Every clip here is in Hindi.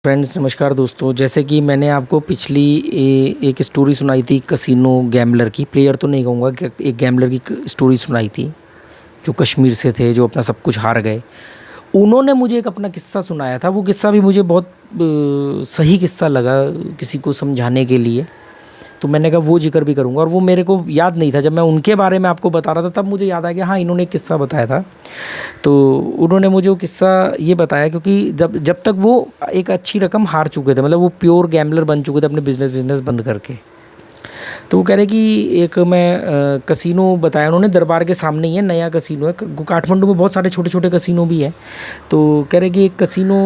फ्रेंड्स नमस्कार दोस्तों। जैसे कि मैंने आपको पिछली एक स्टोरी सुनाई थी कसिनो गैम्बलर की, प्लेयर तो नहीं कहूँगा कि एक गैम्बलर की स्टोरी सुनाई थी जो कश्मीर से थे, जो अपना सब कुछ हार गए। उन्होंने मुझे एक अपना किस्सा सुनाया था। वो किस्सा भी मुझे बहुत सही किस्सा लगा किसी को समझाने के लिए, तो मैंने कहा वो जिक्र भी करूँगा। और वो मेरे को याद नहीं था, जब मैं उनके बारे में आपको बता रहा था तब मुझे याद आया कि हाँ, इन्होंने एक किस्सा बताया था। तो उन्होंने मुझे वो किस्सा ये बताया क्योंकि जब जब तक वो एक अच्छी रकम हार चुके थे, मतलब वो प्योर गैम्बलर बन चुके थे अपने बिजनेस बंद करके। तो वो कह रहे कि एक मैं कसिनो बताया उन्होंने, दरबार के सामने ही है, नया कसिनो है। काठमांडू में बहुत सारे छोटे छोटे कसिनो भी हैं। तो कह रहे कि एक कसिनो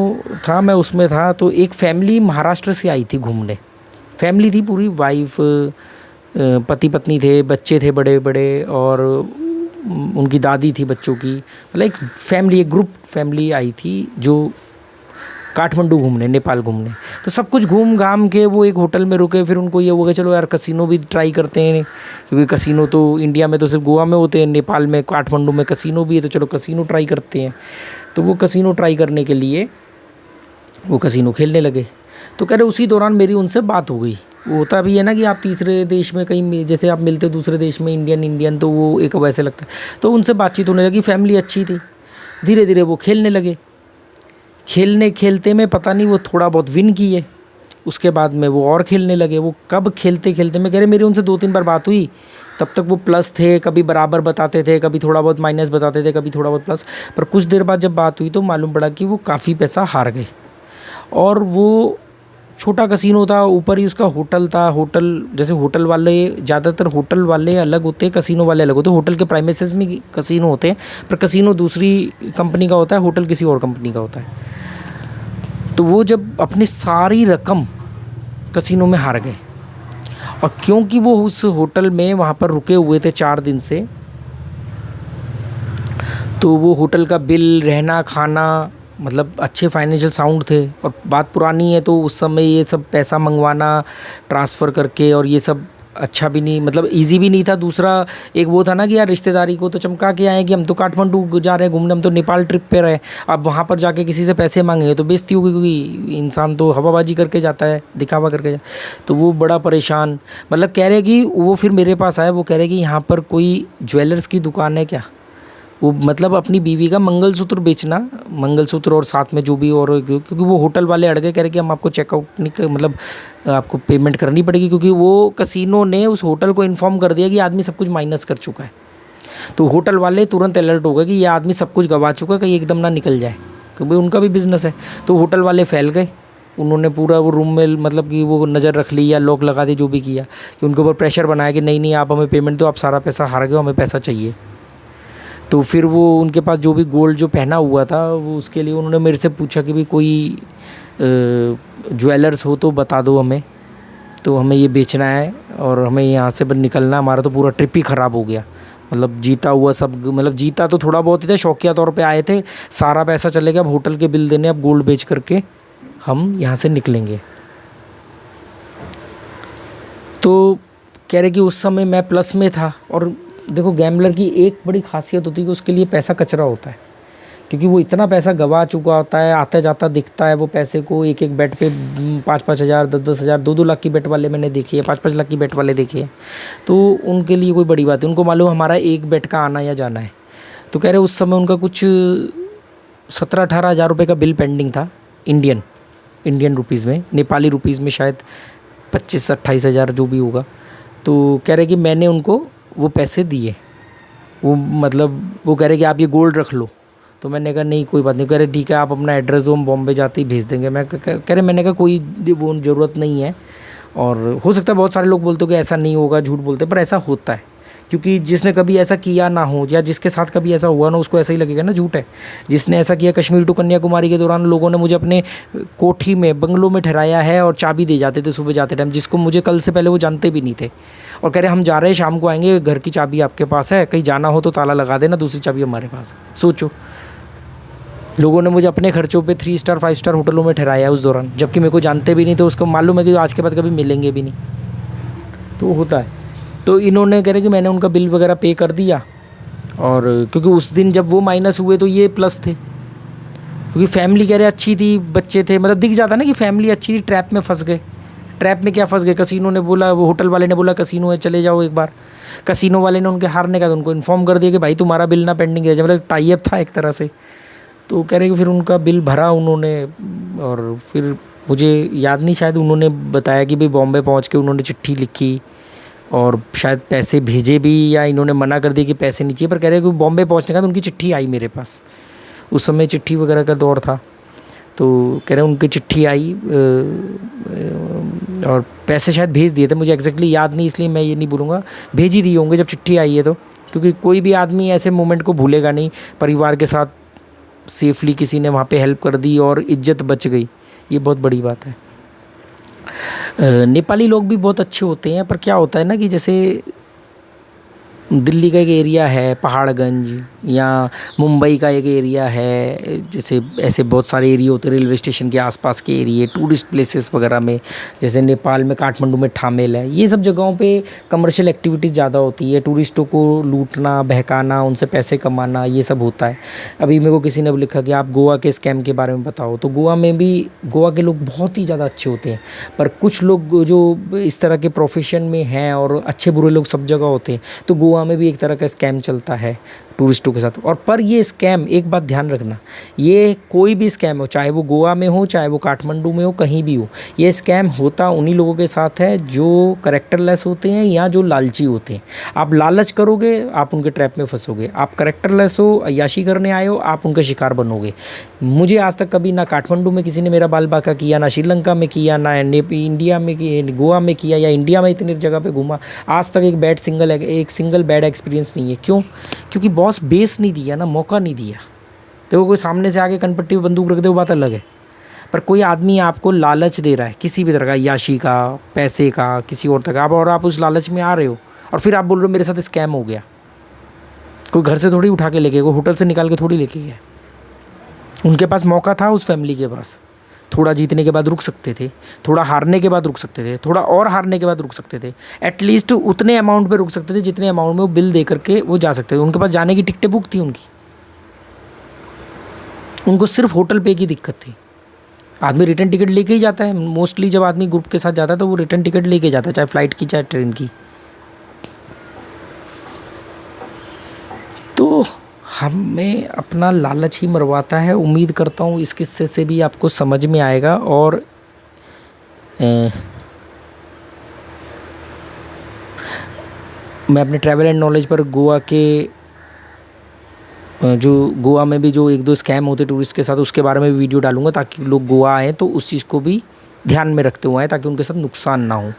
था, मैं उसमें था। तो एक फैमिली महाराष्ट्र से आई थी घूमने। फैमिली थी पूरी, वाइफ, पति पत्नी थे, बच्चे थे बड़े बड़े, और उनकी दादी थी बच्चों की। मतलब एक फैमिली, एक ग्रुप फैमिली आई थी जो काठमांडू घूमने, नेपाल घूमने। तो सब कुछ घूम घाम के वो एक होटल में रुके। फिर उनको ये हो गया चलो यार कसिनो भी ट्राई करते हैं, क्योंकि कसिनो तो इंडिया में तो सिर्फ गोवा में होते हैं, नेपाल में काठमांडू में कसिनो भी है, तो चलो कसिनो ट्राई करते हैं। तो वो कसिनो ट्राई करने के लिए वो कसिनो खेलने लगे। तो कह रहे उसी दौरान मेरी उनसे बात हो गई। वो होता भी है ना कि आप तीसरे देश में कहीं, जैसे आप मिलते दूसरे देश में इंडियन, तो वो एक वैसे लगता है। तो उनसे बातचीत होने लगी, फैमिली अच्छी थी। धीरे धीरे वो खेलने लगे। खेलने खेलते में पता नहीं वो थोड़ा बहुत विन किए, उसके बाद में वो और खेलने लगे। वो कब खेलते खेलते में कह रहे मेरी उनसे 2-3 बार बात हुई। तब तक वो प्लस थे, कभी बराबर बताते थे, कभी थोड़ा बहुत माइनस बताते थे, कभी थोड़ा बहुत प्लस। पर कुछ देर बाद जब बात हुई तो मालूम पड़ा कि वो काफ़ी पैसा हार गए। और वो छोटा कसिनो था, ऊपर ही उसका होटल था। होटल जैसे होटल वाले, ज़्यादातर होटल वाले अलग होते हैं, कसिनो वाले अलग होते हैं। होटल के प्राइमेसेस में कसिनो होते हैं, पर कसिनो दूसरी कंपनी का होता है, होटल किसी और कंपनी का होता है। तो वो जब अपनी सारी रकम कसिनो में हार गए, और क्योंकि वो उस होटल में वहाँ पर रुके हुए थे 4 दिन से, तो वो होटल का बिल, रहना खाना, मतलब अच्छे फाइनेंशियल साउंड थे। और बात पुरानी है तो उस समय ये सब पैसा मंगवाना ट्रांसफ़र करके, और ये सब अच्छा भी नहीं, मतलब इजी भी नहीं था। दूसरा एक वो था ना कि यार रिश्तेदारी को तो चमका के आए कि हम तो काठमांडू जा रहे हैं घूमने, हम तो नेपाल ट्रिप पे रहे। अब वहाँ पर जाके किसी से पैसे मांगेंगे तो बेइज्जती होगी, क्योंकि इंसान तो हवाबाजी करके जाता है, दिखावा करके जाता। तो वो बड़ा परेशान, मतलब कह रहे कि वो फिर मेरे पास आए। वो कह रहे कि यहाँ पर कोई ज्वेलर्स की दुकान है क्या? वो मतलब अपनी बीवी का मंगलसूत्र बेचना, मंगलसूत्र और साथ में जो भी, और क्योंकि वो होटल वाले अड़ गए, कह रहे कि हम आपको चेकआउट नहीं मतलब आपको पेमेंट करनी पड़ेगी, क्योंकि वो कसिनो ने उस होटल को इन्फॉर्म कर दिया कि आदमी सब कुछ माइनस कर चुका है। तो होटल वाले तुरंत अलर्ट हो गए कि ये आदमी सब कुछ गवा चुका है, कहीं एकदम ना निकल जाए, क्योंकि उनका भी बिजनेस है। तो होटल वाले फैल गए। उन्होंने पूरा वो रूम में मतलब कि वो नज़र रख ली या लॉक लगा दी, जो भी किया, कि उनके ऊपर प्रेशर बनाया कि नहीं नहीं आप हमें पेमेंट दो, आप सारा पैसा हार गए, हमें पैसा चाहिए। तो फिर वो उनके पास जो भी गोल्ड जो पहना हुआ था, वो उसके लिए उन्होंने मेरे से पूछा कि भाई कोई ज्वेलर्स हो तो बता दो हमें, तो हमें ये बेचना है और हमें यहाँ से निकलना। हमारा तो पूरा ट्रिप ही ख़राब हो गया, मतलब जीता हुआ सब, मतलब जीता तो थोड़ा बहुत ही था, शौकिया तौर पे आए थे, सारा पैसा चलेगा, अब होटल के बिल देने, अब गोल्ड बेच करके हम यहाँ से निकलेंगे। तो कह रहे कि उस समय मैं प्लस में था। और देखो गैम्बलर की एक बड़ी खासियत होती है कि उसके लिए पैसा कचरा होता है, क्योंकि वो इतना पैसा गवा चुका होता है, आता जाता दिखता है वो पैसे को। एक एक बेट पे 5-5 हज़ार, 10-10 हज़ार, 2-2 लाख की बेट वाले मैंने देखे हैं, 5-5 लाख की बेट वाले देखे हैं। तो उनके लिए कोई बड़ी बात है, उनको मालूम हमारा एक बेट का आना या जाना है। तो कह रहे उस समय उनका कुछ 17-18 हज़ार रुपये का बिल पेंडिंग था, इंडियन रुपीज़ में, नेपाली रुपीज़ में शायद 25-28 हज़ार जो भी होगा। तो कह रहे कि मैंने उनको वो पैसे दिए। वो मतलब वो कह रहे कि आप ये गोल्ड रख लो। तो मैंने कहा नहीं कोई बात नहीं। कह रहे ठीक है आप अपना एड्रेस दो, हम बॉम्बे जाते ही भेज देंगे। मैं कह रहे मैंने कहा कोई वो ज़रूरत नहीं है। और हो सकता है बहुत सारे लोग बोलते हो कि ऐसा नहीं होगा, झूठ बोलते, पर ऐसा होता है, क्योंकि जिसने कभी ऐसा किया ना हो, या जिसके साथ कभी ऐसा हुआ ना, उसको ऐसा ही लगेगा ना झूठ है। जिसने ऐसा किया, कश्मीर टू कन्याकुमारी के दौरान लोगों ने मुझे अपने कोठी में, बंगलों में ठहराया है और चाबी दे जाते थे सुबह जाते टाइम, जिसको मुझे कल से पहले वो जानते भी नहीं थे। और कह रहे हम जा रहे हैं, शाम को आएंगे, घर की चाबी आपके पास है, कहीं जाना हो तो ताला लगा देना, दूसरी चाबी हमारे पास है। सोचो, लोगों ने मुझे अपने खर्चों पे 3 स्टार 5 स्टार होटलों में ठहराया उस दौरान, जबकि मेरे को जानते भी नहीं थे। उसको मालूम है कि आज के बाद कभी मिलेंगे भी नहीं। तो होता है। तो इन्होंने कह रहे कि मैंने उनका बिल वगैरह पे कर दिया, और क्योंकि उस दिन जब वो माइनस हुए तो ये प्लस थे, क्योंकि फैमिली कह रहे अच्छी थी, बच्चे थे, मतलब दिख जाता ना कि फैमिली अच्छी थी, ट्रैप में फंस गए। ट्रैप में क्या फंस गए, कसिनो ने बोला, वो होटल वाले ने बोला कसिनो है चले जाओ एक बार। कसिनो वाले ने उनके हारने का तो उनको इन्फॉर्म कर दिया कि भाई तुम्हारा बिल ना पेंडिंग रह जाए, मतलब टाई अप था एक तरह से। तो कह रहे कि फिर उनका बिल भरा उन्होंने, और फिर मुझे याद नहीं, शायद उन्होंने बताया कि भाई बॉम्बे पहुंच के उन्होंने चिट्ठी लिखी और शायद पैसे भेजे भी, या इन्होंने मना कर दिया कि पैसे नहीं चाहिए, पर कह रहे कि बॉम्बे पहुंचने का तो उनकी चिट्ठी आई मेरे पास। उस समय चिट्ठी वगैरह का दौर था, तो कह रहे उनकी चिट्ठी आई और पैसे शायद भेज दिए थे, मुझे एग्जैक्टली याद नहीं, इसलिए मैं ये नहीं बोलूँगा, भेज ही दिए होंगे जब चिट्ठी आई है तो। क्योंकि कोई भी आदमी ऐसे मोमेंट को भूलेगा नहीं, परिवार के साथ सेफली किसी ने वहाँ पे हेल्प कर दी और इज्जत बच गई, ये बहुत बड़ी बात है। नेपाली लोग भी बहुत अच्छे होते हैं, पर क्या होता है ना कि जैसे दिल्ली का एक एरिया है पहाड़गंज, या मुंबई का एक एरिया है, जैसे ऐसे बहुत सारे एरिया होते हैं रेलवे स्टेशन के आसपास के एरिए, टूरिस्ट प्लेसेस वगैरह में, जैसे नेपाल में काठमांडू में ठामेल है, ये सब जगहों पे कमर्शियल एक्टिविटीज़ ज़्यादा होती है, टूरिस्टों को लूटना, बहकाना, उनसे पैसे कमाना, ये सब होता है। अभी मेरे को किसी ने लिखा कि आप गोवा के स्कैम के बारे में बताओ, तो गोवा में भी गोवा के लोग बहुत ही ज़्यादा अच्छे होते हैं, पर कुछ लोग जो इस तरह के प्रोफेशन में हैं, और अच्छे बुरे लोग सब जगह होते हैं, तो गोवा में भी एक तरह का स्कैम चलता है टूरिस्टों के साथ। और पर ये स्कैम, एक बात ध्यान रखना, ये कोई भी स्कैम हो, चाहे वो गोवा में हो, चाहे वो काठमांडू में हो, कहीं भी हो, ये स्कैम होता उन्हीं लोगों के साथ है जो करेक्टरलेस होते हैं या जो लालची होते हैं। आप लालच करोगे, आप उनके ट्रैप में फंसोगे। आप करेक्टरलेस हो, अय्याशी करने आए हो, आप उनका शिकार बनोगे। मुझे आज तक कभी ना काठमांडू में किसी ने मेरा बाल बांका किया, ना श्रीलंका में किया, ना इंडिया में गोवा में किया, या इंडिया में इतनी जगह पे घूमा, आज तक एक सिंगल बैड एक्सपीरियंस नहीं है। क्यों? क्योंकि बॉस बेस नहीं दिया ना, मौका नहीं दिया। देखो कोई सामने से आके कनपट्टी पे बंदूक रख दे, वो बात अलग है, पर कोई आदमी आपको लालच दे रहा है किसी भी तरह का, याशी का, पैसे का, किसी और तरह का, और आप उस लालच में आ रहे हो, और फिर आप बोल रहे हो मेरे साथ स्कैम हो गया। कोई घर से थोड़ी उठा के लेके, कोई होटल से निकाल के थोड़ी लेके गया। उनके पास मौका था, उस फैमिली के पास, थोड़ा जीतने के बाद रुक सकते थे, थोड़ा हारने के बाद रुक सकते थे, थोड़ा और हारने के बाद रुक सकते थे, एटलीस्ट उतने अमाउंट पे रुक सकते थे जितने अमाउंट में वो बिल दे करके वो जा सकते थे। उनके पास जाने की टिकटें बुक थी उनकी, उनको सिर्फ होटल पे की दिक्कत थी। आदमी रिटर्न टिकट लेके ही जाता है मोस्टली, जब आदमी ग्रुप के साथ जाता है तो वो रिटर्न टिकट लेके जाता है, चाहे फ्लाइट की चाहे ट्रेन की। तो हमें अपना लालच ही मरवाता है। उम्मीद करता हूँ इस किस्से से भी आपको समझ में आएगा, और मैं अपने ट्रैवल एंड नॉलेज पर गोवा के जो गोवा में भी जो एक दो स्कैम होते टूरिस्ट के साथ, उसके बारे में भी वीडियो डालूंगा, ताकि लोग गोवा आएँ तो उस चीज़ को भी ध्यान में रखते हुए आए, ताकि उनके साथ नुकसान ना हो।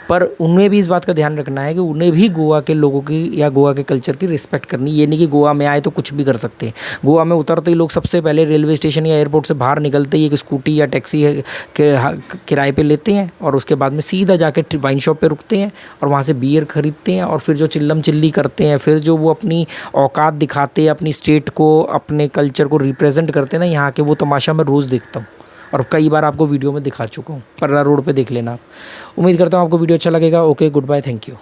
पर उन्हें भी इस बात का ध्यान रखना है कि उन्हें भी गोवा के लोगों की या गोवा के कल्चर की रिस्पेक्ट करनी। ये नहीं कि गोवा में आए तो कुछ भी कर सकते हैं। गोवा में उतरते ही लोग सबसे पहले रेलवे स्टेशन या एयरपोर्ट से बाहर निकलते ही एक स्कूटी या टैक्सी किराए पे लेते हैं, और उसके बाद में सीधा जाके वाइन शॉप पे रुकते हैं और वहाँ से बियर खरीदते हैं, और फिर जो चिल्लम चिल्ली करते हैं, फिर जो वो अपनी औकात दिखाते हैं, अपनी स्टेट को, अपने कल्चर को रिप्रेजेंट करते हैं ना यहाँ के, वो तमाशा मैं रोज़ देखता हूँ और कई बार आपको वीडियो में दिखा चुका हूँ। पर्रा रोड पे देख लेना आप। उम्मीद करता हूँ आपको वीडियो अच्छा लगेगा। Okay, good bye, thank you.